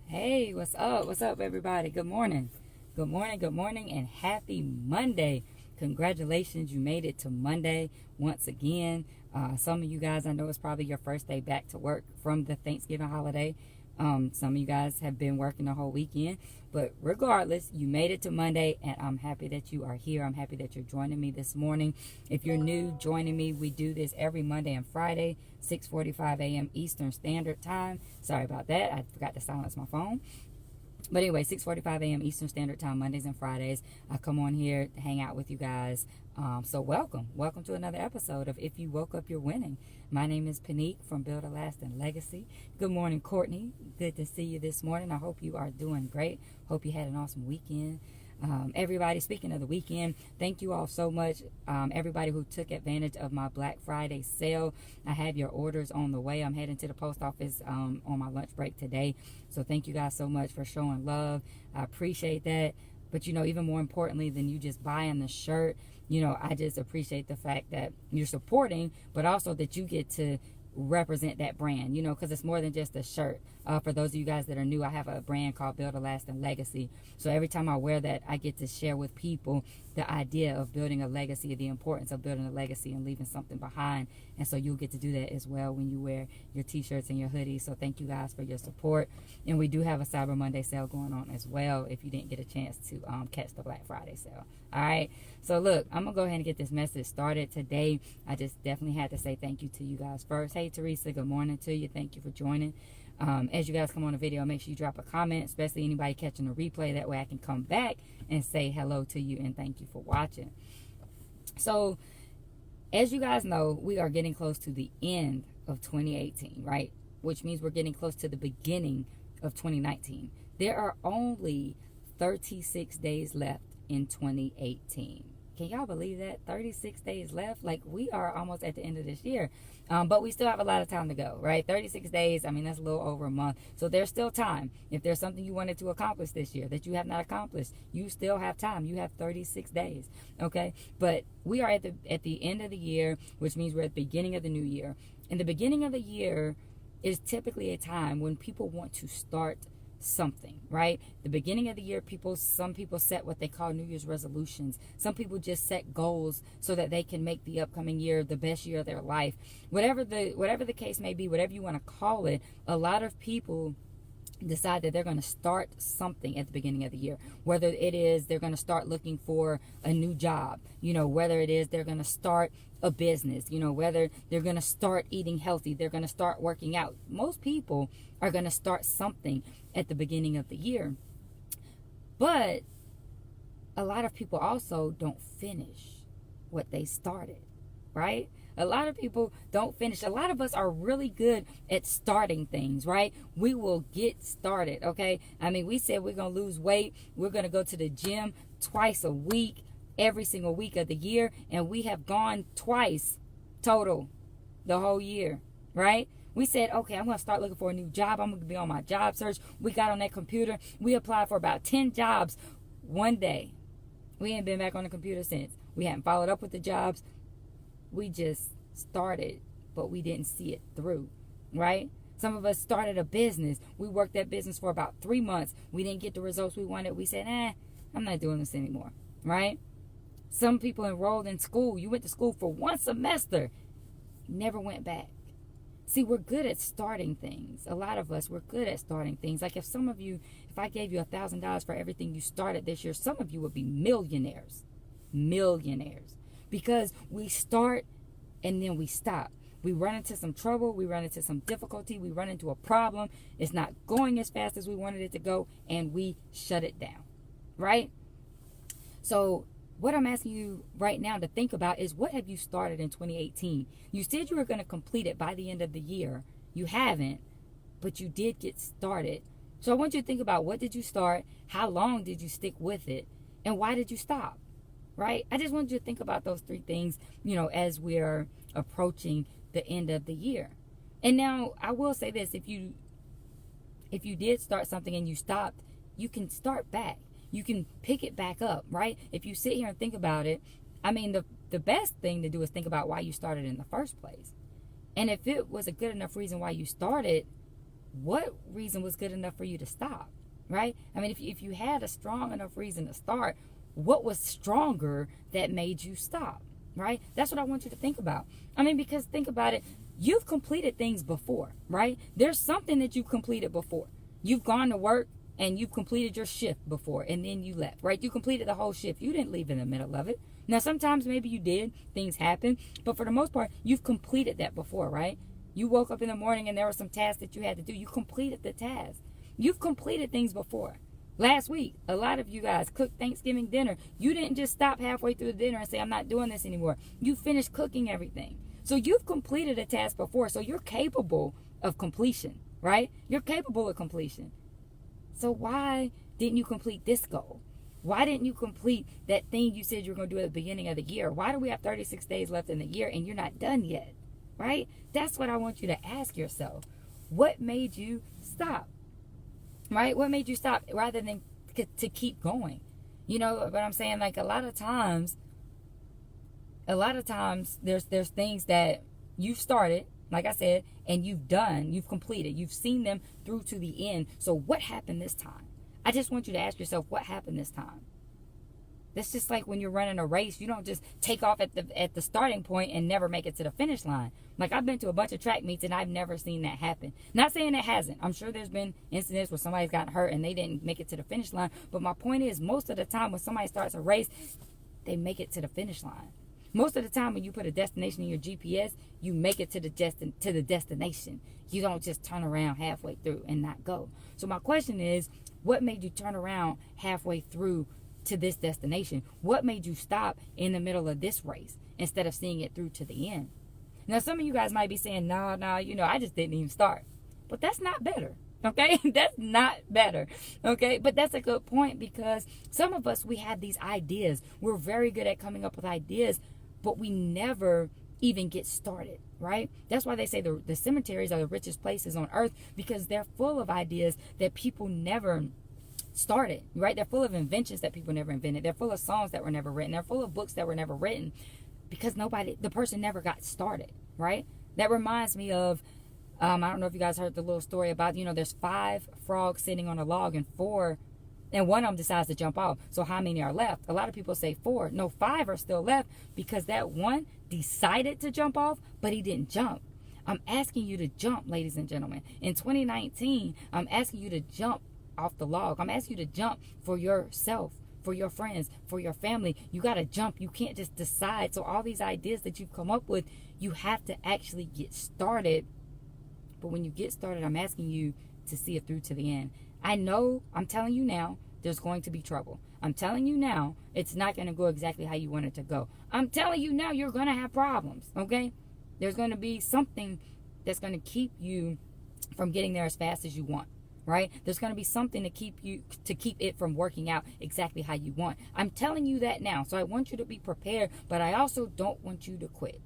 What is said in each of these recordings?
Hey, what's up? What's up, everybody? Good morning. Good morning, good morning, and happy Monday. Congratulations, you made it to Monday once again. Some of you guys, I know it's probably your first day back to work from the Thanksgiving holiday. Some of you guys have been working the whole weekend, but regardless, you made it to Monday, and I'm happy that you are here. I'm happy that you're joining me this morning. If you're new, joining me, we do this every Monday and Friday, 6:45 a.m. Eastern Standard Time. Sorry about that. I forgot to silence my phone. But anyway, 6:45 a.m. Eastern Standard Time, Mondays and Fridays. I come on here to hang out with you guys. So welcome to another episode of If You Woke Up, You're Winning. My name is Pinique from Build a Lasting Legacy. Good morning, Courtney. Good to see you this morning. I hope you are doing great. Hope you had an awesome weekend. Everybody, speaking of the weekend, thank you all so much. Everybody who took advantage of my Black Friday sale. I have your orders on the way. I'm heading to the post office on my lunch break today. So thank you guys so much for showing love. I appreciate that. But, even more importantly than you just buying the shirt, I just appreciate the fact that you're supporting, but also that you get to represent that brand, because it's more than just a shirt. For those of you guys that are new, I have a brand called Build a Lasting Legacy. So every time I wear that, I get to share with people the idea of building a legacy, the importance of building a legacy and leaving something behind. And so you'll get to do that as well when you wear your t-shirts and your hoodies. So thank you guys for your support. And we do have a Cyber Monday sale going on as well if you didn't get a chance to catch the Black Friday sale. All right. So look, I'm going to go ahead and get this message started today. I just definitely had to say thank you to you guys first. Hey, Teresa, good morning to you. Thank you for joining. As you guys come on the video, make sure you drop a comment, especially anybody catching the replay. That way I can come back and say hello to you and thank you for watching. So, as you guys know, we are getting close to the end of 2018, right? Which means we're getting close to the beginning of 2019. There are only 36 days left in 2018. Can y'all believe that? 36 days left. Like, we are almost at the end of this year. But we still have a lot of time to go, right? 36 days, that's a little over a month. So there's still time. If there's something you wanted to accomplish this year that you have not accomplished, you still have time. You have 36 days, okay? But we are at the end of the year, which means we're at the beginning of the new year. And the beginning of the year is typically a time when people want to start something, right? The beginning of the year, some people set what they call New Year's resolutions. Some people just set goals so that they can make the upcoming year the best year of their life. Whatever the case may be, whatever you want to call it, a lot of people decide that they're going to start something at the beginning of the year. Whether it is they're going to start looking for a new job, whether it is they're going to start a business, whether they're going to start eating healthy, they're going to start working out. Most people are going to start something at the beginning of the year. But a lot of people also don't finish what they started, right? A lot of people don't finish. A lot of us are really good at starting things, right? We will get started, okay? We said we're going to lose weight. We're going to go to the gym twice a week, every single week of the year. And we have gone twice total the whole year, right? We said, okay, I'm going to start looking for a new job. I'm going to be on my job search. We got on that computer. We applied for about 10 jobs one day. We ain't been back on the computer since. We hadn't followed up with the jobs. We just started, but we didn't see it through, right? Some of us started a business. We worked that business for about 3 months. We didn't get the results we wanted. We said, I'm not doing this anymore, right? Some people enrolled in school. You went to school for one semester, never went back. See, we're good at starting things. A lot of us, we're good at starting things. Like if I gave you $1,000 for everything you started this year, some of you would be millionaires. Because we start and then we stop. We run into some trouble. We run into some difficulty. We run into a problem. It's not going as fast as we wanted it to go, and we shut it down, right? So what I'm asking you right now to think about is, what have you started in 2018? You said you were going to complete it by the end of the year. You haven't, but you did get started. So I want you to think about, what did you start? How long did you stick with it? And why did you stop? Right? I just want you to think about those three things, as we're approaching the end of the year. And now I will say this, if you did start something and you stopped, you can start back. You can pick it back up, right? If you sit here and think about it, the best thing to do is think about why you started in the first place. And if it was a good enough reason why you started, what reason was good enough for you to stop, right? I mean, if you had a strong enough reason to start, what was stronger that made you stop, right? That's what I want you to think about. I mean, because think about it. You've completed things before, right? There's something that you've completed before. You've gone to work and you've completed your shift before and then you left, right? You completed the whole shift. You didn't leave in the middle of it. Now, sometimes maybe you did. Things happen. But for the most part, you've completed that before, right? You woke up in the morning and there were some tasks that you had to do. You completed the task. You've completed things before. Last week, a lot of you guys cooked Thanksgiving dinner. You didn't just stop halfway through the dinner and say, I'm not doing this anymore. You finished cooking everything. So you've completed a task before. So you're capable of completion, right? You're capable of completion. So why didn't you complete this goal? Why didn't you complete that thing you said you were going to do at the beginning of the year? Why do we have 36 days left in the year and you're not done yet? Right? That's what I want you to ask yourself. What made you stop? Right? What made you stop rather than to keep going? You know, but I'm saying, like, a lot of times there's things that you've started, like I said, and you've completed. You've seen them through to the end. So what happened this time? I just want you to ask yourself, what happened this time? That's just like when you're running a race. You don't just take off at the starting point and never make it to the finish line. Like, I've been to a bunch of track meets and I've never seen that happen. Not saying it hasn't. I'm sure there's been incidents where somebody's gotten hurt and they didn't make it to the finish line. But my point is, most of the time when somebody starts a race, they make it to the finish line. Most of the time when you put a destination in your GPS, you make it to the destination. You don't just turn around halfway through and not go. So my question is, what made you turn around halfway through to this destination? What made you stop in the middle of this race instead of seeing it through to the end? Now, some of you guys might be saying, no, I just didn't even start. But that's not better, okay? That's not better, okay? But that's a good point, because some of us, we have these ideas. We're very good at coming up with ideas, but we never even get started, right? That's why they say the cemeteries are the richest places on earth, because they're full of ideas that people never started, right? They're full of inventions that people never invented. They're full of songs that were never written. They're full of books that were never written, because the person never got started, right? That reminds me of, I don't know if you guys heard the little story about, there's 5 frogs sitting on a log and one of them decides to jump off. So how many are left? A lot of people say 4. No, 5 are still left, because that one decided to jump off, but he didn't jump. I'm asking you to jump, ladies and gentlemen. In 2019, I'm asking you to jump off the log. I'm asking you to jump for yourself, for your friends, for your family. You got to jump. You can't just decide. So all these ideas that you've come up with, you have to actually get started. But when you get started, I'm asking you to see it through to the end. I know, I'm telling you now, there's going to be trouble. I'm telling you now, it's not going to go exactly how you want it to go. I'm telling you now, you're going to have problems, okay? There's going to be something that's going to keep you from getting there as fast as you want, right? There's going to be something to keep it from working out exactly how you want. I'm telling you that now. So I want you to be prepared, but I also don't want you to quit.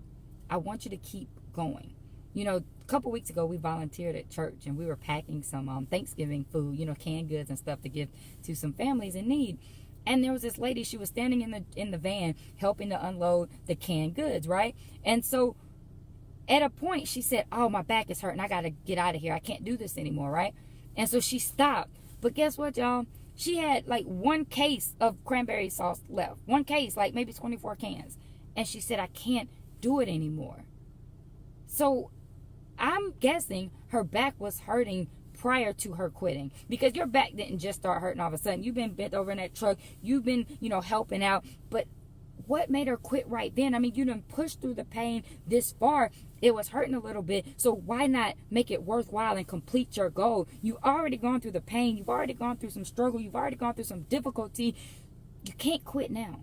I want you to keep going. A couple weeks ago, we volunteered at church, and we were packing some Thanksgiving food, canned goods and stuff to give to some families in need. And there was this lady, she was standing in the van helping to unload the canned goods, right? And so at a point, she said, oh, my back is hurting. I got to get out of here. I can't do this anymore, right? And so she stopped. But guess what, y'all? She had like 1 case of cranberry sauce left. 1 case, like maybe 24 cans. And she said, I can't do it anymore. So I'm guessing her back was hurting prior to her quitting, because your back didn't just start hurting all of a sudden. You've been bent over in that truck. You've been, helping out. But what made her quit right then? I mean, you done pushed through the pain this far. It was hurting a little bit. So why not make it worthwhile and complete your goal? You've already gone through the pain. You've already gone through some struggle. You've already gone through some difficulty. You can't quit now,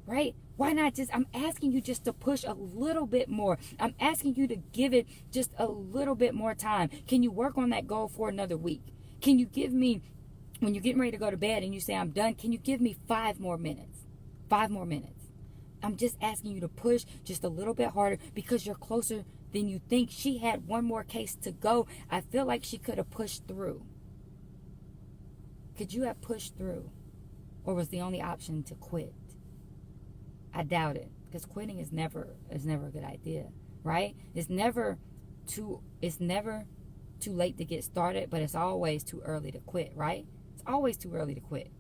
right? Why not I'm asking you just to push a little bit more. I'm asking you to give it just a little bit more time. Can you work on that goal for another week? Can you give me, when you're getting ready to go to bed and you say, I'm done, can you give me 5 more minutes? 5 more minutes. I'm just asking you to push just a little bit harder, because you're closer than you think. She had 1 more case to go. I feel like she could have pushed through. Could you have pushed through? Or was the only option to quit? I doubt it, because quitting is never a good idea, right? It's never too late to get started, but it's always too early to quit, right? It's always too early to quit.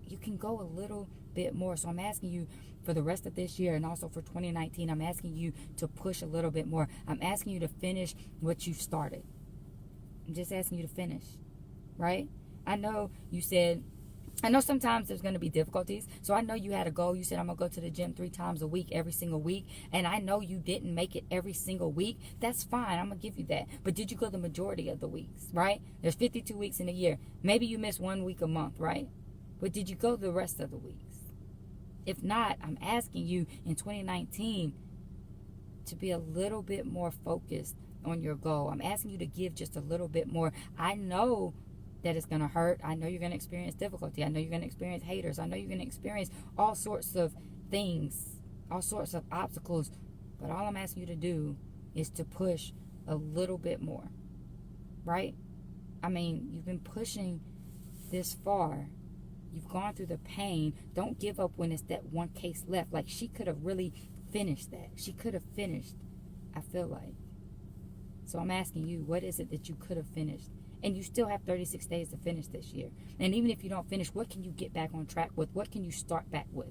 You can go a little bit more. So I'm asking you for the rest of this year and also for 2019, I'm asking you to push a little bit more. I'm asking you to finish what you've started. I'm just asking you to finish, right? I know sometimes there's going to be difficulties. So I know you had a goal. You said, I'm going to go to the gym 3 times a week, every single week. And I know you didn't make it every single week. That's fine. I'm going to give you that. But did you go the majority of the weeks, right? There's 52 weeks in a year. Maybe you miss 1 week a month, right? But did you go the rest of the weeks? If not, I'm asking you in 2019 to be a little bit more focused on your goal. I'm asking you to give just a little bit more. I know that it's going to hurt. I know you're going to experience difficulty. I know you're going to experience haters. I know you're going to experience all sorts of things, all sorts of obstacles. But all I'm asking you to do is to push a little bit more, right? I mean, you've been pushing this far. You've gone through the pain. Don't give up when it's that one case left. Like, she could have really finished that. She could have finished, I feel like. So I'm asking you, what is it that you could have finished? And you still have 36 days to finish this year. And even if you don't finish, what can you get back on track with? What can you start back with?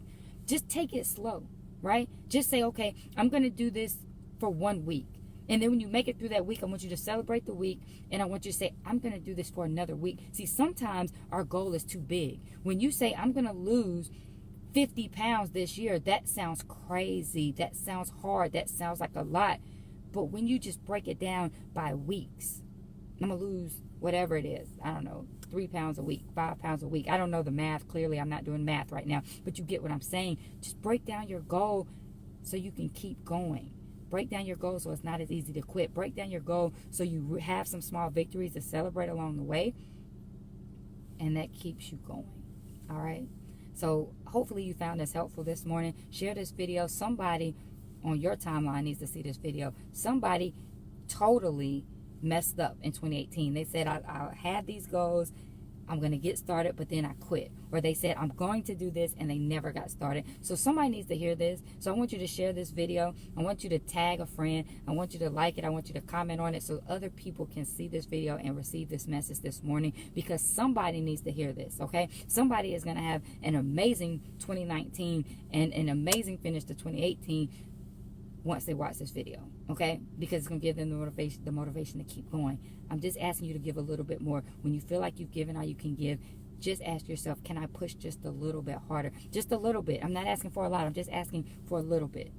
Just take it slow, right? Just say, okay, I'm going to do this for 1 week. And then when you make it through that week, I want you to celebrate the week. And I want you to say, I'm going to do this for another week. See, sometimes our goal is too big. When you say, I'm going to lose 50 pounds this year, that sounds crazy. That sounds hard. That sounds like a lot. But when you just break it down by weeks, I'm going to lose whatever it is. I don't know, 3 pounds a week, 5 pounds a week. I don't know the math. Clearly, I'm not doing math right now. But you get what I'm saying. Just break down your goal so you can keep going. Break down your goal so it's not as easy to quit. Break down your goal so you have some small victories to celebrate along the way. And that keeps you going. All right? So hopefully you found this helpful this morning. Share this video. Somebody on your timeline needs to see this video. Somebody totally messed up in 2018. They said, I had these goals. I'm going to get started, but then I quit. Or they said, I'm going to do this, and they never got started. So somebody needs to hear this. So I want you to share this video. I want you to tag a friend. I want you to like it. I want you to comment on it so other people can see this video and receive this message this morning, because somebody needs to hear this, okay? Somebody is going to have an amazing 2019 and an amazing finish to 2018 once they watch this video, okay? Because it's going to give them the motivation to keep going. I'm just asking you to give a little bit more. When you feel like you've given all you can give, just ask yourself, can I push just a little bit harder? Just a little bit. I'm not asking for a lot. I'm just asking for a little bit.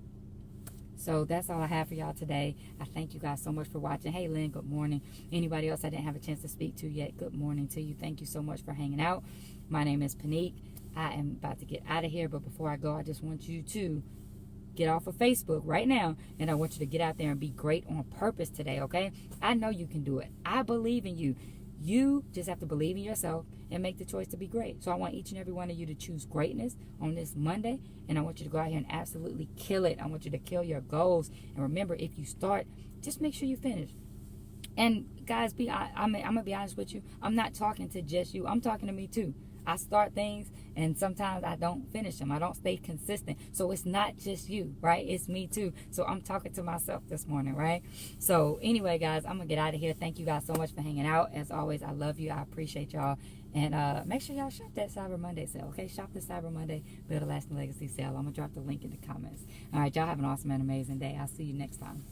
So that's all I have for y'all today. I thank you guys so much for watching. Hey, Lynn, good morning. Anybody else I didn't have a chance to speak to yet, good morning to you. Thank you so much for hanging out. My name is Pinique. I am about to get out of here, but before I go, I just want you to get off of Facebook right now, and I want you to get out there and be great on purpose today, okay? I know you can do it. I believe in you. You just have to believe in yourself and make the choice to be great. So I want each and every one of you to choose greatness on this Monday, and I want you to go out here and absolutely kill it. I want you to kill your goals. And remember, if you start, just make sure you finish. And guys, I'm going to be honest with you. I'm not talking to just you. I'm talking to me too. I start things, and sometimes I don't finish them. I don't stay consistent. So it's not just you, right? It's me too. So I'm talking to myself this morning, right? So anyway, guys, I'm going to get out of here. Thank you guys so much for hanging out. As always, I love you. I appreciate y'all. And make sure y'all shop that Cyber Monday sale, okay? Shop the Cyber Monday Build a Lasting Legacy sale. I'm going to drop the link in the comments. All right, y'all have an awesome and amazing day. I'll see you next time.